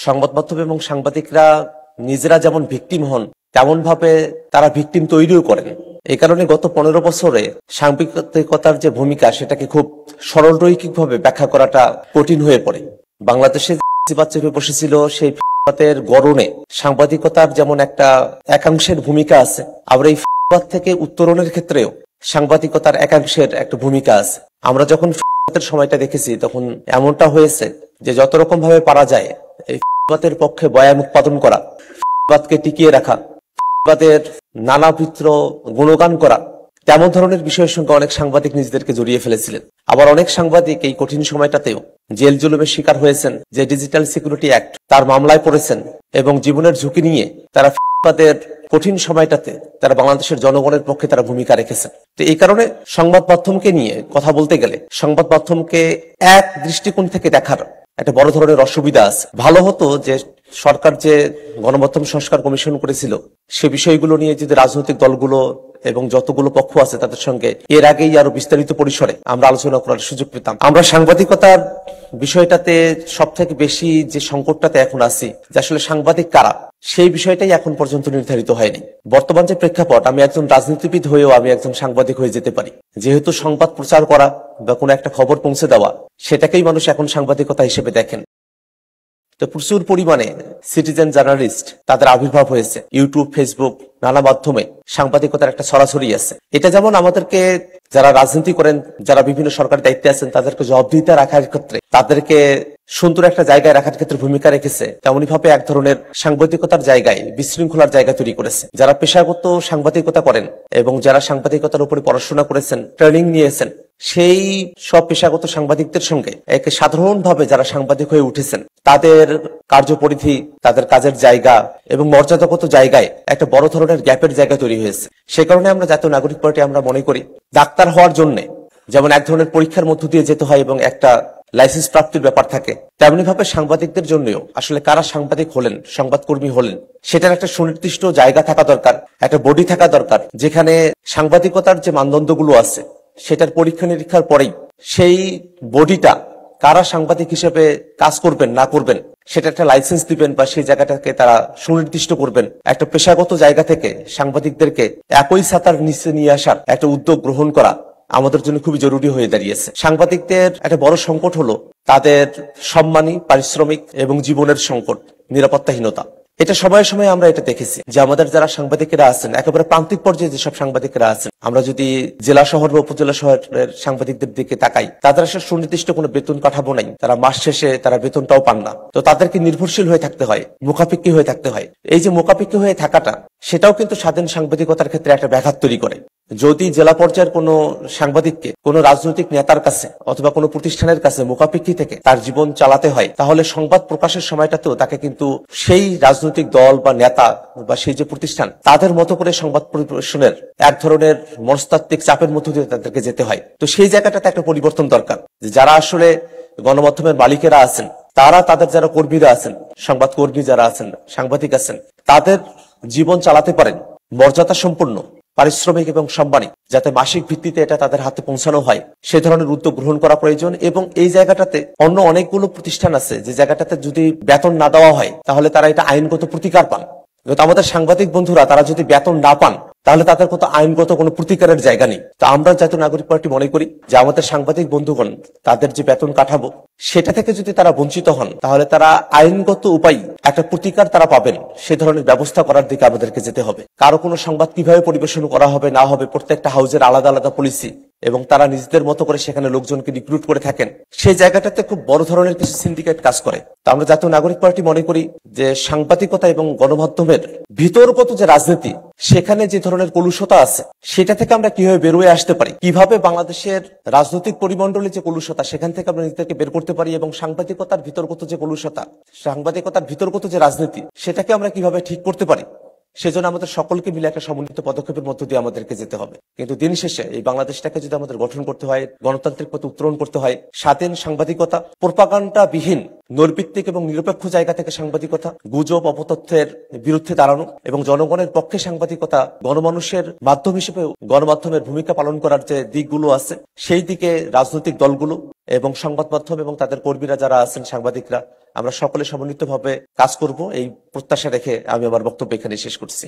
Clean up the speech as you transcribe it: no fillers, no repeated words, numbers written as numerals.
সংবাদ মাধ্যম এবং সাংবাদিকরা নিজেরা যেমন ভিকটিম হন, তেমন ভাবে তারা ভিকটিম তৈরিও করেন। এই কারণে গত ১৫ বছরে সাংবাদিকতার যে ভূমিকা, সেটাকে খুব সরলরৈখিকভাবে ব্যাখ্যা করাটা কঠিন হয়ে পড়ে। বাংলাদেশে যে চেপে বসেছিল, সেই ফিতরাতের গড়নে সাংবাদিকতার যেমন একটা একাংশের ভূমিকা আছে, আবার এই ফিতরাত থেকে উত্তরণের ক্ষেত্রেও সাংবাদিকতার একাংশের একটা ভূমিকা আছে। আমরা যখন ফিতরাতের সময়টা দেখেছি, তখন এমনটা হয়েছে যে যত রকম ভাবে পারা যায় এই ফিতরাতের পক্ষে বয়ান উৎপাদন করা, ফিতরাতকে টিকিয়ে রাখা, ফিতরাতের নানাবিধ গুণগান করা, তেমন ধরনের বিষয়ের সঙ্গে অনেক সাংবাদিক নিজেদেরকে জড়িয়ে ফেলেছিলেন। আবার অনেক সাংবাদিক এই কঠিন সময়টাতেও জেল জুলুমের শিকার হয়েছেন, যে ডিজিটাল সিকিউরিটি অ্যাক্ট তার মামলায় পড়েছেন এবং জীবনের ঝুঁকি নিয়ে তারা ফিতরাতের কঠিন সময়টাতে তারা বাংলাদেশের জনগণের পক্ষে তারা ভূমিকা রেখেছেন। তো এই কারণে সংবাদ মাধ্যমকে নিয়ে কথা বলতে গেলে সংবাদ মাধ্যমকে এক দৃষ্টিকোণ থেকে দেখার একটা বড় ধরনের অসুবিধা আছে। ভালো হতো যে সরকার যে গণমাধ্যম সংস্কার কমিশন করেছিল, সে বিষয়গুলো নিয়ে যদি রাজনৈতিক দলগুলো এবং যতগুলো পক্ষ আছে তাদের সঙ্গে এর আগেই আরো বিস্তারিত পরিসরে আমরা আলোচনা করার সুযোগ পেতাম। আমরা সাংবাদিকতার বিষয়টাতে সব থেকে বেশি যে সংকটটাতে এখন আছি, যে আসলে সাংবাদিক কারা, সেই বিষয়টাই এখন পর্যন্ত নির্ধারিত হয়নি। বর্তমান যে প্রেক্ষাপট, আমি একজন রাজনীতিবিদ হয়েও আমি একজন সাংবাদিক হয়ে যেতে পারি, যেহেতু সংবাদ প্রচার করা বা কোনো একটা খবর পৌঁছে দেওয়া, সেটাকেই মানুষ এখন সাংবাদিকতা হিসেবে দেখেন। তো প্রচুর পরিমাণে সিটিজেন জার্নালিস্ট তাদের আবির্ভাব হয়েছে ইউটিউব, ফেসবুক, নানা মাধ্যমে সাংবাদিকতার একটা সরাসরি আছে। এটা যেমন আমাদেরকে, যারা রাজনীতি করেন, যারা বিভিন্ন সরকারি দায়িত্বে আছেন, তাদেরকে জবাবদিহিতা রাখার ক্ষেত্রে, তাদেরকে সুন্দর একটা জায়গায় রাখার ক্ষেত্রে ভূমিকা রেখেছে, তেমনি ভাবে এক ধরনের সাংবাদিকতার জায়গায় বিশৃঙ্খলার জায়গা তৈরি করেছে। যারা পেশাগত সাংবাদিকতা করেন এবং যারা সাংবাদিকতার উপরে পড়াশোনা করেছেন, ট্রেনিং নিয়েছেন, সেই সব পেশাগত সাংবাদিকদের সঙ্গে এক সাধারণভাবে যারা সাংবাদিক হয়ে উঠেছেন, তাদের কার্যপরিধি, তাদের কাজের জায়গা এবং মর্যাদাগত জায়গায় একটা বড় ধরনের গ্যাপের জায়গা তৈরি হয়েছে। সে কারণে আমরা জাতীয় নাগরিক পার্টি আমরা মনে করি, ডাক্তার হওয়ার জন্য যেমন এক ধরনের পরীক্ষার মধ্য দিয়ে যেতে হয় এবং একটা লাইসেন্স প্রাপ্তির ব্যাপার থাকে, তেমনি ভাবে সাংবাদিকদের জন্যও আসলে কারা সাংবাদিক হলেন, সংবাদকর্মী হলেন, সেটার একটা সুনির্দিষ্ট জায়গা থাকা দরকার, একটা বডি থাকা দরকার, যেখানে সাংবাদিকতার যে মানদণ্ডগুলো আছে সেটার পরীক্ষা নিরীক্ষার পরেই সেই বডিটা কারা সাংবাদিক হিসেবে কাজ করবেন না করবেন সেটা একটা লাইসেন্স দিবেন বা সেই জায়গাটাকে তারা সুনির্দিষ্ট করবেন। একটা পেশাগত জায়গা থেকে সাংবাদিকদেরকে একই ছাতার নিচে নিয়ে আসার একটা উদ্যোগ গ্রহণ করা আমাদের জন্য খুবই জরুরি হয়ে দাঁড়িয়েছে। সাংবাদিকদের একটা বড় সংকট হলো তাদের সম্মানী, পারিশ্রমিক এবং জীবনের সংকট, নিরাপত্তাহীনতা। এটা সময়ে সময়ে আমরা এটা দেখেছি যে আমাদের যারা সাংবাদিকেরা আছেন, একেবারে প্রান্তিক পর্যায়ে যেসব সাংবাদিকেরা আছেন, আমরা যদি জেলা শহর বা উপজেলা শহরের সাংবাদিকদের দিকে তাকাই, তাদের আসলে সুনির্দিষ্ট কোনো বেতন কাঠামো নাই, তারা মাস শেষে তারা বেতনটাও পান না। তো তাদেরকে নির্ভরশীল হয়ে থাকতে হয়, মুখাপেক্ষী হয়ে থাকতে হয়। এই যে মুখাপেক্ষী হয়ে থাকাটা, সেটাও কিন্তু স্বাধীন সাংবাদিকতার ক্ষেত্রে একটা ব্যাঘাত তৈরি করে। যদি জেলা পর্যায়ের কোনো সাংবাদিককে কোনো রাজনৈতিক নেতার কাছে অথবা কোনো প্রতিষ্ঠানের কাছে মুখাপেক্ষী থেকে তার জীবন চালাতে হয়, তাহলে সংবাদ প্রকাশের সময়টাতেও তাকে কিন্তু সেই রাজনৈতিক দল বা নেতা বা সেই যে প্রতিষ্ঠান, তাদের মতো করে সংবাদ পরিবেশনের এক ধরনের মনস্তাত্ত্বিক চাপের মধ্য দিয়ে তাদেরকে যেতে হয়। তো সেই জায়গাটাতে একটা পরিবর্তন দরকার, যে যারা আসলে গণমাধ্যমের মালিকেরা আছেন, তারা তাদের যারা কর্মীরা আছেন, সংবাদ কর্মী যারা আছেন, সাংবাদিক আছেন, তাদের জীবন চালাতে পারেন মর্যাদা সম্পন্ন, পারিশ্রমিক এবং সম্মানী, যাতে মাসিক ভিত্তিতে এটা তাদের হাতে পৌঁছানো হয়, সে ধরনের উদ্যোগ গ্রহণ করা প্রয়োজন। এবং এই জায়গাটাতে অন্য অনেকগুলো প্রতিষ্ঠান আছে যে জায়গাটাতে যদি বেতন না দেওয়া হয় তাহলে তারা এটা আইনগত প্রতিকার পান। কিন্তু আমাদের সাংবাদিক বন্ধুরা তারা যদি বেতন না পান তাহলে তাদের কত আইনগত কোনো প্রতিকারের জায়গা নেই। তো আমরা জাতীয় নাগরিক পার্টি মনে করি যে আমাদের সাংবাদিক বন্ধুগণ তাদের যে বেতন কাঠামো, সেটা থেকে যদি তারা বঞ্চিত হন তাহলে তারা আইনগত উপায় একটা প্রতিকার তারা পাবেন, সে ধরনের ব্যবস্থা করার দিকে আমাদেরকে যেতে হবে। কারো কোনো সংবাদ কিভাবে পরিবেশন করা হবে না হবে, প্রত্যেকটা হাউজের আলাদা আলাদা পলিসি এবং তারা নিজেদের মতো করে সেখানে লোকজনকে রিক্রুট করে থাকেন, সেই জায়গাটাতে খুব বড় ধরনের কিছু সিন্ডিকেট কাজ করে। তো আমরা জাতীয় নাগরিক পার্টি মনে করি যে সাংবাদিকতা এবং গণমাধ্যমের ভিতরগত যে রাজনীতি, সেখানে যে ধরনের কলুষতা আছে, সেটা থেকে আমরা কিভাবে বেরোয় আসতে পারি, কিভাবে বাংলাদেশের রাজনৈতিক পরিমণ্ডলে যে কলুষতা, সেখান থেকে আমরা নিজেদেরকে বের করতে পারি, এবং সাংবাদিকতার ভিতরগত যে কলুষতা, সাংবাদিকতার ভিতরগত যে রাজনীতি, সেটাকে আমরা কিভাবে ঠিক করতে পারি, সেজন্য আমাদের সকলকে মিলে একটা সমন্বিত পদক্ষেপের মধ্য দিয়ে আমাদেরকে যেতে হবে। কিন্তু দিন শেষে এই বাংলাদেশটাকে যদি আমাদের গঠন করতে হয়, গণতান্ত্রিক পথে উত্তরণ করতে হয়, স্বাধীন সাংবাদিকতা, প্রোপাগান্ডা বিহীন নৈর্ভিত্তিক এবং নিরপেক্ষ জায়গা থেকে সাংবাদিকতা, গুজব অপতথ্যের বিরুদ্ধে দাঁড়ানো এবং জনগণের পক্ষে সাংবাদিকতা, গণমানুষের মাধ্যম হিসেবে গণমাধ্যমের ভূমিকা পালন করার যে দিকগুলো আছে, সেই দিকে রাজনৈতিক দলগুলো এবং সংবাদ মাধ্যম এবং তাদের কর্মীরা যারা আছেন, সাংবাদিকরা, আমরা সকলে সমন্বিতভাবে কাজ করব এই প্রত্যাশা রেখে আমি আমার বক্তব্য এখানে শেষ করছি।